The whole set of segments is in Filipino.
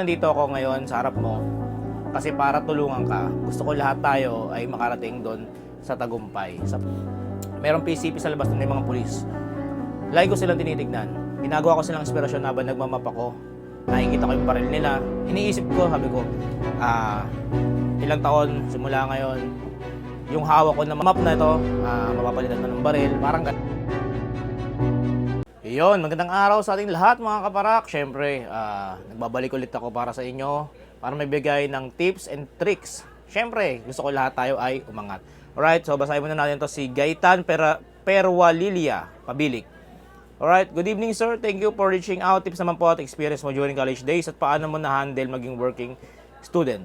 Nandito ako ngayon sa harap mo kasi para tulungan ka. Gusto ko lahat tayo ay makarating doon sa tagumpay. Merong PCP sa labas doon, may mga pulis. Lagi ko silang tinitignan. Ginagawa ko silang inspirasyon habang nagmamap ako. Nakikita ko yung baril nila. Iniisip ko, sabi ko, ilang taon simula ngayon, yung hawak ko na map na ito, mapapalitan na ng baril. Parang Iyon, magandang araw sa ating lahat mga kaparak. Siyempre, nagbabalik ulit ako para sa inyo para may bigay ng tips and tricks. Siyempre, gusto ko lahat tayo ay umangat. Alright, so basahin muna natin to si Gaitan Perwalilia Pabilik. Alright, good evening sir. Thank you for reaching out. Tips naman po at experience mo during college days at paano mo na-handle maging working student.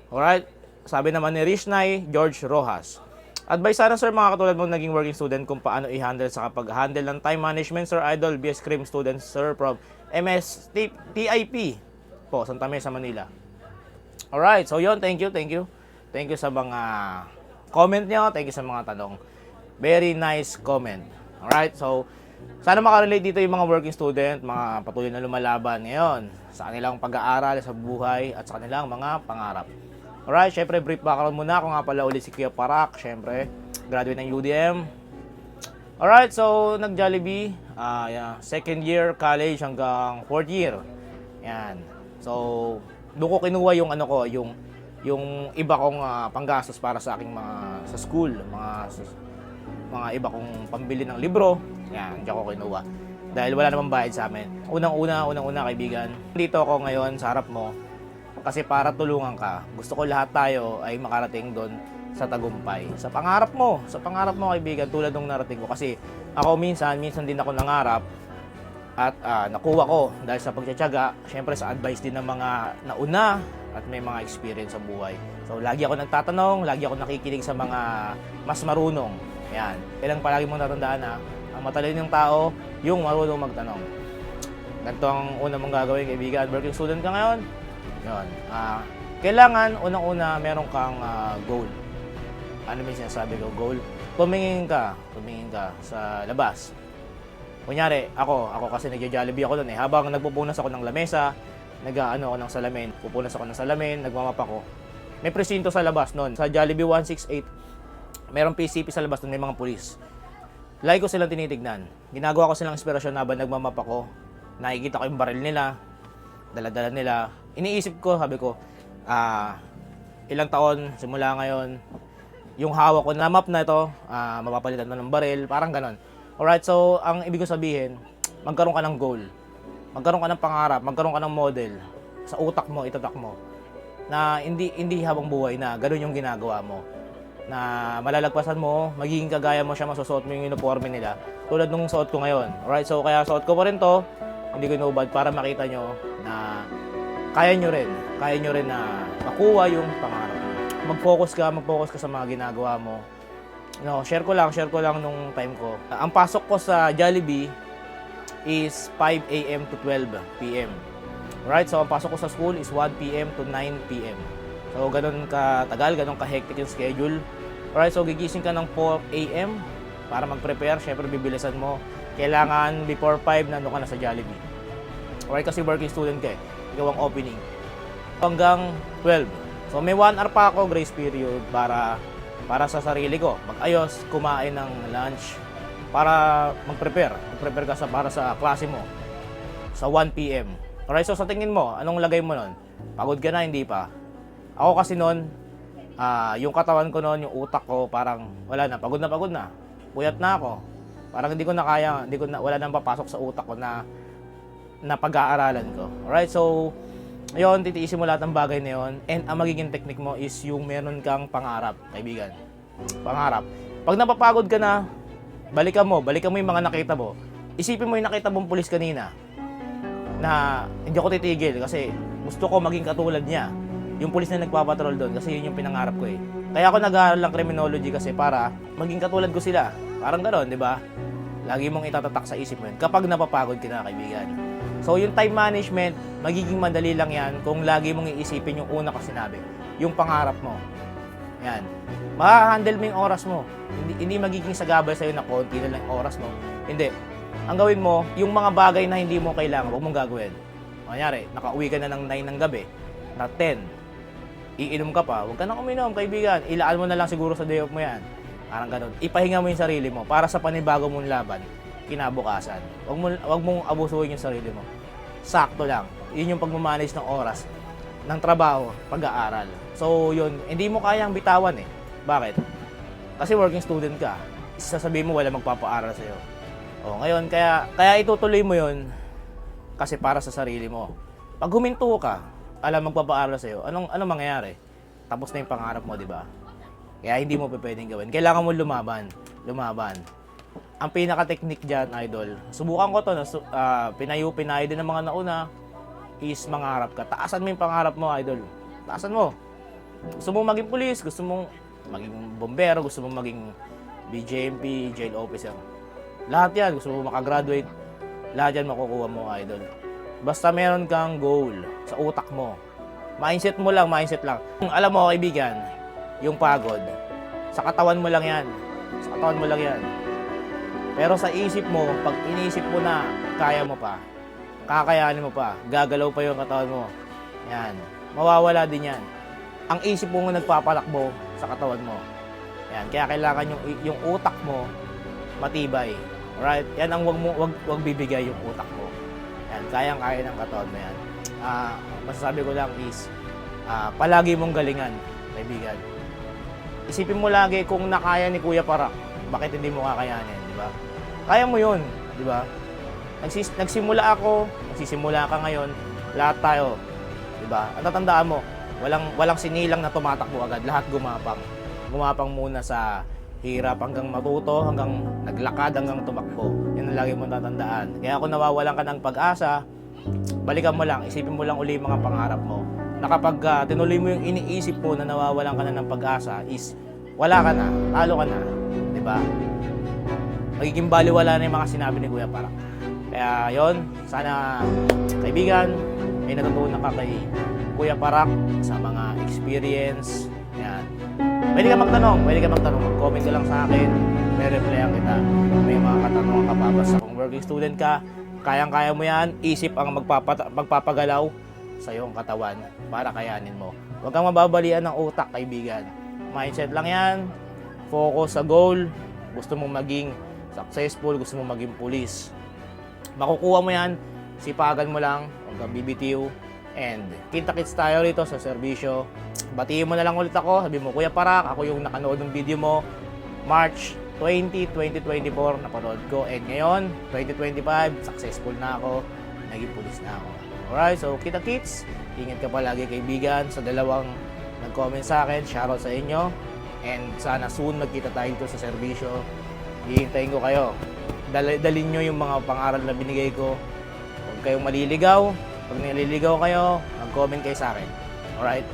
Alright, sabi naman ni Rishnay George Rojas. Advice sana sir mga katulad mo naging working student kung paano i-handle sa kapag-handle ng time management sir idol BS Cream student sir from MS TIP po Santa Mesa Manila. Alright, so yon, thank you sa mga comment nyo, thank you sa mga tanong, very nice comment. Alright, so sana makarelate dito yung mga working student, mga patuloy na lumalaban ngayon sa kanilang pag-aaral sa buhay at sa kanilang mga pangarap. Alright, syempre brief background muna. Ako nga pala ulit si Kuya Parak, syempre graduate ng UDM. Alright, so nag-Jollibee, second year college hanggang fourth year. Yan. So, doon ko kinuha yung yung iba kong panggastos para sa aking sa school, mga iba kong pambili ng libro. Yan, diyan ko kinuha. Dahil wala namang bayad sa amin. Unang-una kaibigan. Dito ako ngayon sa harap mo kasi para tulungan ka. Gusto ko lahat tayo ay makarating doon sa tagumpay. Sa pangarap mo kaibigan, tulad ng narating ko. Kasi ako minsan din ako nangarap at nakuha ko dahil sa pagtsatsaga, syempre sa advice din ng mga nauna at may mga experience sa buhay. So lagi ako nagtatanong, lagi ako nakikinig sa mga mas marunong. Yan. Kailang palagi mong tatandaan ang matalinong tao, yung marunong magtanong. Ganito ang una mong gagawin kaibigan. Working student ka ngayon, yun. Kailangan unang-una meron kang goal. Ano may sinasabi ko? Goal. Tumingin ka sa labas. Kunyari, ako kasi nagja-Jollibee ako doon eh. Habang nagpupunas ako ng lamesa, nag-ano ako ng salamin, pupunas ako ng salamin, nagmamap ako. May presinto sa labas noon. Sa Jollibee 168, merong PCP sa labas doon, may mga pulis. Lagi ko silang tinitignan. Ginagawa ko silang inspirasyon habang nagmamap ako. Nakikita ko yung baril nila, dala-dala nila. Iniisip ko, sabi ko, ilang taon simula ngayon, yung hawak ko na map na ito, mapapalitan na ng baril, parang ganon. Alright, so ang ibig ko sabihin, magkaroon ka ng goal, magkaroon ka ng pangarap, magkaroon ka ng model sa utak mo, itatak mo, na hindi habang buhay na ganon yung ginagawa mo, na malalagpasan mo, magiging kagaya mo siya, masusuot mo yung uniforme nila, tulad nung suot ko ngayon. Alright, so kaya suot ko pa rin to, hindi ko inubad para makita nyo na kaya nyo rin na makuha yung pangarap. Mag-focus ka sa mga ginagawa mo. No, share ko lang nung time ko. Ang pasok ko sa Jollibee is 5 AM to 12 PM. Right? So ang pasok ko sa school is 1 PM to 9 PM. So ganun katagal, ganun ka-hectic yung schedule. Right? So gigising ka ng 4 AM para mag-prepare. Syempre bibilisan mo. Kailangan before 5 nandun ka na sa Jollibee. Right? Kasi working student ka eh. Ikaw ang opening. Hanggang 12. So may 1 hour pa ako grace period para sa sarili ko. Mag-ayos, kumain ng lunch para mag-prepare ka para sa klase mo sa 1 PM. Alright, so sa tingin mo, anong lagay mo nun? Pagod ka na, hindi pa? Ako kasi nun, yung katawan ko nun, yung utak ko, parang wala na, pagod na. Puyat na ako. Parang hindi ko na kaya, wala nang papasok sa utak ko na pag-aaralan ko. Alright, so yun, titiisin mo lahat ng bagay na yun. And ang magiging technique mo is yung meron kang pangarap, kaibigan. Pangarap. Pag napapagod ka na, balikan mo yung mga nakita mo. Isipin mo yung nakita mong pulis kanina na hindi ako titigil kasi gusto ko maging katulad niya. Yung pulis na nagpapatrol doon kasi yun yung pinangarap ko eh. Kaya ako nag-aaral ng criminology kasi para maging katulad ko sila. Parang gano'n, di ba? Lagi mong itatatak sa isip mo yun kapag napapagod ka na, kaibigan. So, yung time management, magiging madali lang yan kung lagi mong iisipin yung una ko sinabi. Yung pangarap mo. Yan. Ma-handle mo yung oras mo. Hindi magiging sagabal sa'yo na konti na lang oras mo. Hindi. Ang gawin mo, yung mga bagay na hindi mo kailangan, huwag mong gagawin. Kunyari, nakauwi ka na ng 9 ng gabi, na 10, iinom ka pa, huwag ka nang uminom, kaibigan. Ilaan mo na lang siguro sa day off mo yan. Parang ganun. Ipahinga mo yung sarili mo para sa panibago mong laban, kinabukasan. Huwag mong abusuhin yung sarili mo. Sakto lang. Yun yung pagmamanage ng oras, ng trabaho, pag-aaral. So, yun, hindi mo kayang bitawan eh. Bakit? Kasi working student ka. Sasabihin mo wala magpapaaral sa'yo. O, ngayon, kaya itutuloy mo yun kasi para sa sarili mo. Pag huminto ka, alam magpapaaral sa'yo, anong mangyayari? Tapos na yung pangarap mo, di ba? Kaya hindi mo pwedeng gawin. Kailangan mo lumaban. Ang pinaka-technique dyan, idol, subukan ko to, pinayo din ng mga nauna, is mangarap ka. Taasan mo yung pangarap mo, idol. Taasan mo. Gusto mong maging pulis, gusto mong maging bombero, gusto mong maging BJMP, jail officer. Lahat yan, gusto mo makagraduate, lahat yan makukuha mo, idol. Basta meron kang goal sa utak mo. Mindset lang. Alam mo, kaibigan, yung pagod, sa katawan mo lang yan. Pero sa isip mo, pag iniisip mo na kaya mo pa, kakayanin mo pa, gagalaw pa yung katawan mo, yan, mawawala din yan. Ang isip mo nga nagpapalakbo sa katawan mo. Yan, kaya kailangan yung utak mo matibay. Alright? Yan ang wag bibigay yung utak mo. Yan, kayang-kaya ng katawan mo yan. Masasabi ko lang is, palagi mong galingan, kaibigan. Isipin mo lagi kung nakaya ni Kuya Parak, bakit hindi mo kakayanin, di ba? Kaya mo yun, di ba? Nagsimula ako, nagsisimula ka ngayon, lahat tayo, di ba? Ang tatandaan mo, walang sinilang na tumatakbo agad, lahat gumapang. Gumapang muna sa hirap hanggang matuto, hanggang naglakad, hanggang tumakbo. Yan ang lagi mo tatandaan. Kaya kung nawawalan ka ng pag-asa, balikan mo lang, isipin mo lang uli mga pangarap mo. Na kapag tinuloy mo yung iniisip mo na nawawalan ka na ng pag-asa, is wala ka na, talo ka na, di ba? Magiging baliwala na yung mga sinabi ni Kuya Parak. Kaya yon, sana kaibigan, may natutunan ka kay Kuya Parak sa mga experience. Yan. Pwede ka magtanong, mag-comment ka lang sa akin, may replyan kita. May mga katanungan ka pa, basta kung working student ka, kayang-kaya mo yan, isip ang magpapagalaw sa iyong katawan para kayanin mo. Huwag kang mababalian ng utak, kaibigan. Mindset lang yan, focus sa goal, gusto mong maging successful, gusto mong maging police. Makukuha mo yan, sipagan mo lang, huwag kang bibitiw, and kita-kits tayo rito sa serbisyo. Batiin mo na lang ulit ako, sabi mo, Kuya Parak, ako yung nakanood ng video mo, March 20, 2024, napanood ko, and ngayon, 2025, successful na ako, naging pulis na ako. Alright, so kita-kits, ingat ka palagi kaibigan, sa dalawang nag-comment sa akin, shoutout sa inyo, and sana soon magkita tayo dito sa serbisyo. Hihintayin ko kayo. Dalhin nyo yung mga pangaral na binigay ko. Huwag kayong maliligaw. Pag naliligaw kayo, mag-comment kayo sa akin. Alright?